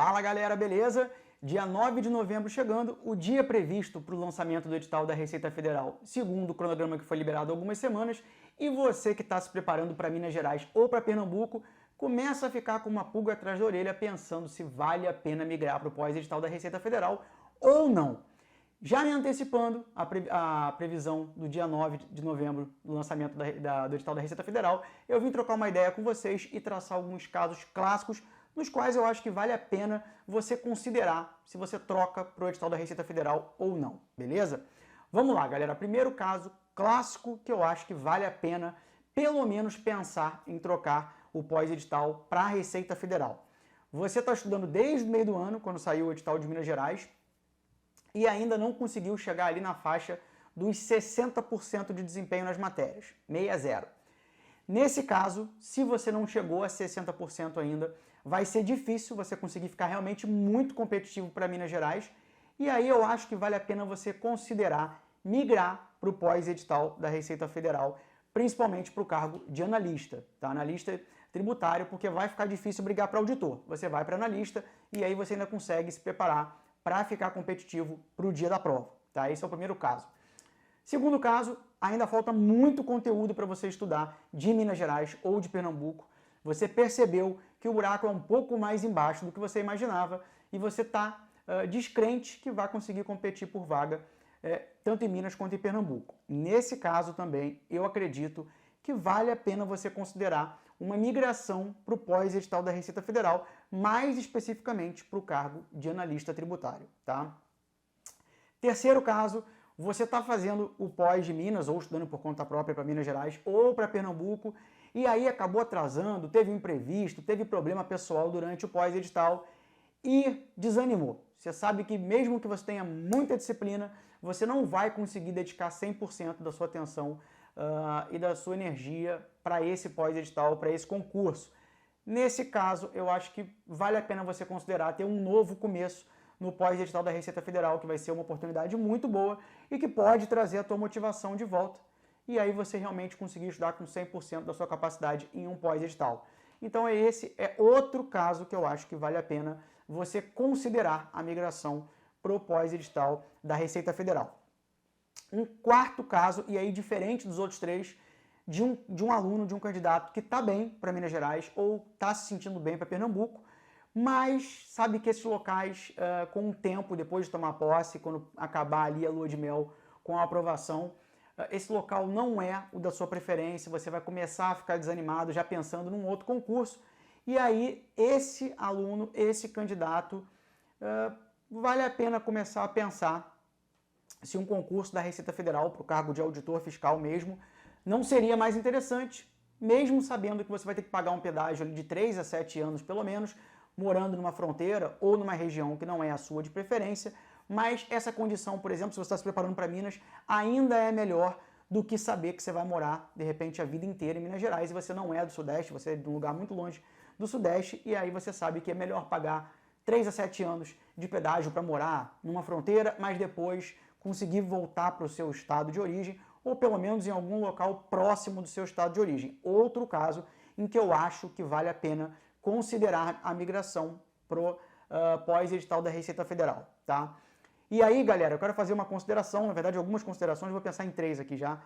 Fala galera, beleza? Dia 9 de novembro chegando, o dia previsto para o lançamento do edital da Receita Federal, segundo o cronograma que foi liberado há algumas semanas, e você que está se preparando para Minas Gerais ou para Pernambuco, começa a ficar com uma pulga atrás da orelha pensando se vale a pena migrar para o pós-edital da Receita Federal ou não. Já me antecipando a previsão do dia 9 de novembro, do lançamento do edital da Receita Federal, eu vim trocar uma ideia com vocês e traçar alguns casos clássicos nos quais eu acho que vale a pena você considerar se você troca para o edital da Receita Federal ou não, beleza? Vamos lá, galera. Primeiro caso clássico que eu acho que vale a pena, pelo menos, pensar em trocar o pós-edital para a Receita Federal. Você está estudando desde o meio do ano, quando saiu o edital de Minas Gerais, e ainda não conseguiu chegar ali na faixa dos 60% de desempenho nas matérias, 60. Nesse caso, se você não chegou a 60% ainda, vai ser difícil você conseguir ficar realmente muito competitivo para Minas Gerais, e aí eu acho que vale a pena você considerar migrar para o pós-edital da Receita Federal, principalmente para o cargo de analista, tá? Analista tributário, porque vai ficar difícil brigar para auditor. Você vai para analista e aí você ainda consegue se preparar para ficar competitivo para o dia da prova, tá? Esse é o primeiro caso. Segundo caso, ainda falta muito conteúdo para você estudar de Minas Gerais ou de Pernambuco. Você percebeu que o buraco é um pouco mais embaixo do que você imaginava e você está descrente que vai conseguir competir por vaga tanto em Minas quanto em Pernambuco. Nesse caso também, eu acredito que vale a pena você considerar uma migração para o pós-edital da Receita Federal, mais especificamente para o cargo de analista tributário, tá? Terceiro caso, você está fazendo o pós de Minas ou estudando por conta própria para Minas Gerais ou para Pernambuco e aí acabou atrasando, teve um imprevisto, teve problema pessoal durante o pós-edital e desanimou. Você sabe que mesmo que você tenha muita disciplina, você não vai conseguir dedicar 100% da sua atenção e da sua energia para esse pós-edital, para esse concurso. Nesse caso, eu acho que vale a pena você considerar ter um novo começo no pós-edital da Receita Federal, que vai ser uma oportunidade muito boa e que pode trazer a tua motivação de volta. E aí você realmente conseguir estudar com 100% da sua capacidade em um pós-edital. Então esse é outro caso que eu acho que vale a pena você considerar a migração para o pós-edital da Receita Federal. Um quarto caso, e aí diferente dos outros três, de um aluno, de um candidato que está bem para Minas Gerais ou está se sentindo bem para Pernambuco, mas sabe que esses locais, com o tempo, depois de tomar posse, quando acabar ali a lua de mel com a aprovação, esse local não é o da sua preferência, você vai começar a ficar desanimado já pensando num outro concurso, e aí esse aluno, esse candidato, vale a pena começar a pensar se um concurso da Receita Federal para o cargo de auditor fiscal mesmo não seria mais interessante, mesmo sabendo que você vai ter que pagar um pedágio de 3 a 7 anos pelo menos, morando numa fronteira ou numa região que não é a sua de preferência, mas essa condição, por exemplo, se você está se preparando para Minas, ainda é melhor do que saber que você vai morar, de repente, a vida inteira em Minas Gerais e você não é do Sudeste, você é de um lugar muito longe do Sudeste, e aí você sabe que é melhor pagar 3 a 7 anos de pedágio para morar numa fronteira, mas depois conseguir voltar para o seu estado de origem, ou pelo menos em algum local próximo do seu estado de origem. Outro caso em que eu acho que vale a pena considerar a migração pro pós-edital da Receita Federal, tá? E aí, galera, eu quero fazer uma consideração, na verdade algumas considerações, vou pensar em 3 aqui já,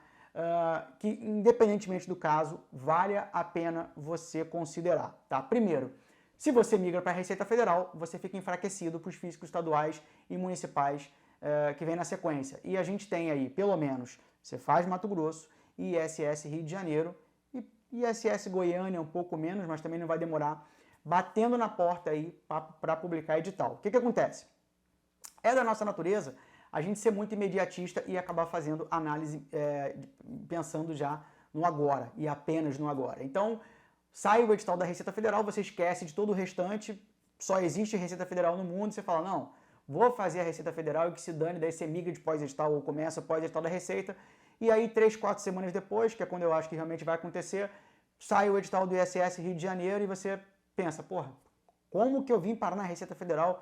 que independentemente do caso, vale a pena você considerar, tá? Primeiro, se você migra para a Receita Federal, você fica enfraquecido para os físicos estaduais e municipais que vem na sequência. E a gente tem aí, pelo menos, Cefaz Mato Grosso e ISS Rio de Janeiro, e ISS Goiânia um pouco menos, mas também não vai demorar, batendo na porta aí para publicar edital. O que acontece? É da nossa natureza a gente ser muito imediatista e acabar fazendo análise pensando já no agora e apenas no agora. Então, sai o edital da Receita Federal, você esquece de todo o restante, só existe Receita Federal no mundo, você fala, não, vou fazer a Receita Federal e que se dane, daí você migra de pós-edital ou começa pós-edital da Receita, e aí 3, 4 semanas depois, que é quando eu acho que realmente vai acontecer, sai o edital do ISS Rio de Janeiro e você pensa, porra, como que eu vim parar na Receita Federal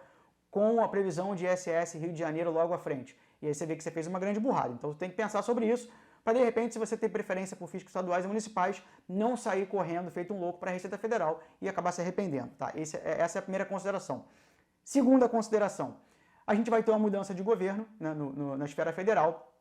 com a previsão de ISS Rio de Janeiro logo à frente? E aí você vê que você fez uma grande burrada. Então você tem que pensar sobre isso, para de repente, se você tem preferência por físicos estaduais e municipais, não sair correndo, feito um louco para a Receita Federal e acabar se arrependendo, tá? Essa é a primeira consideração. Segunda consideração, a gente vai ter uma mudança de governo, né, na esfera federal,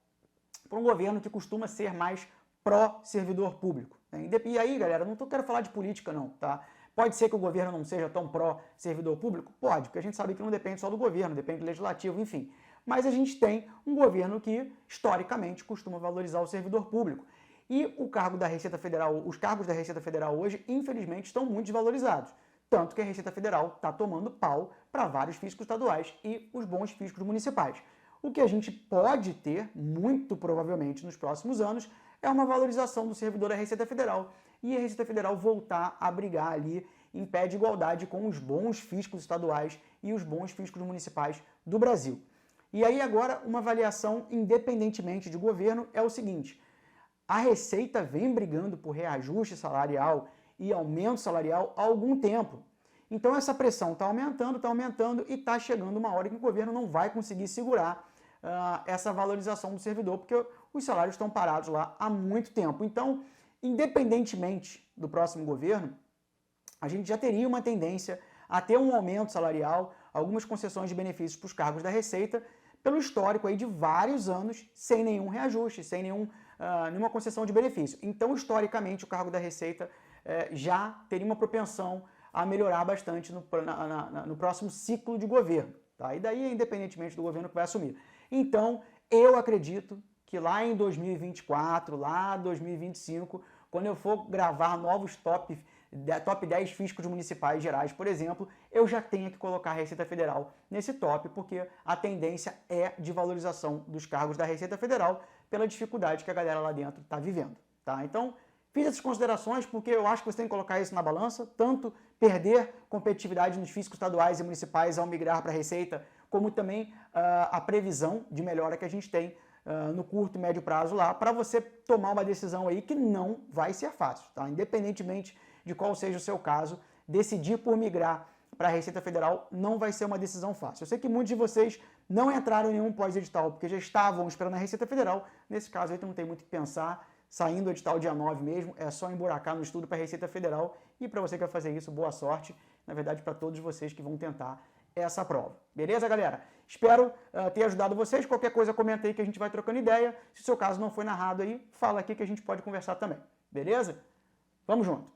para um governo que costuma ser mais pró-servidor público. Né? E aí, galera, não quero falar de política não, tá? Pode ser que o governo não seja tão pró-servidor público? Pode, porque a gente sabe que não depende só do governo, depende do legislativo, enfim. Mas a gente tem um governo que, historicamente, costuma valorizar o servidor público. E o cargo da Receita Federal, os cargos da Receita Federal hoje, infelizmente, estão muito desvalorizados. Tanto que a Receita Federal está tomando pau para vários fiscos estaduais e os bons fiscos municipais. O que a gente pode ter, muito provavelmente, nos próximos anos, é uma valorização do servidor da Receita Federal e a Receita Federal voltar a brigar ali em pé de igualdade com os bons fiscos estaduais e os bons fiscos municipais do Brasil. E aí agora uma avaliação independentemente de governo é o seguinte, a Receita vem brigando por reajuste salarial e aumento salarial há algum tempo. Então essa pressão está aumentando e está chegando uma hora que o governo não vai conseguir segurar essa valorização do servidor, porque os salários estão parados lá há muito tempo. Então, independentemente do próximo governo, a gente já teria uma tendência a ter um aumento salarial, algumas concessões de benefícios para os cargos da Receita, pelo histórico aí de vários anos sem nenhum reajuste, sem nenhuma concessão de benefício. Então, historicamente, o cargo da Receita já teria uma propensão a melhorar bastante no próximo ciclo de governo. Tá? E daí, independentemente do governo que vai assumir. Então, eu acredito que lá em 2024, lá em 2025, quando eu for gravar novos top 10 fiscos municipais gerais, por exemplo, eu já tenho que colocar a Receita Federal nesse top, porque a tendência é de valorização dos cargos da Receita Federal pela dificuldade que a galera lá dentro está vivendo. Tá? Então, fiz essas considerações porque eu acho que você tem que colocar isso na balança, tanto perder competitividade nos fiscos estaduais e municipais ao migrar para a Receita, como também a previsão de melhora que a gente tem no curto e médio prazo lá, para você tomar uma decisão aí que não vai ser fácil, tá? Independentemente de qual seja o seu caso, decidir por migrar para a Receita Federal não vai ser uma decisão fácil. Eu sei que muitos de vocês não entraram em nenhum pós-edital, porque já estavam esperando a Receita Federal, nesse caso aí tu não tem muito o que pensar, saindo do edital dia 9 mesmo, é só emburacar no estudo para a Receita Federal, e para você que vai fazer isso, boa sorte, na verdade para todos vocês que vão tentar essa prova. Beleza, galera? Espero ter ajudado vocês. Qualquer coisa, comenta aí que a gente vai trocando ideia. Se o seu caso não foi narrado aí, fala aqui que a gente pode conversar também. Beleza? Vamos junto!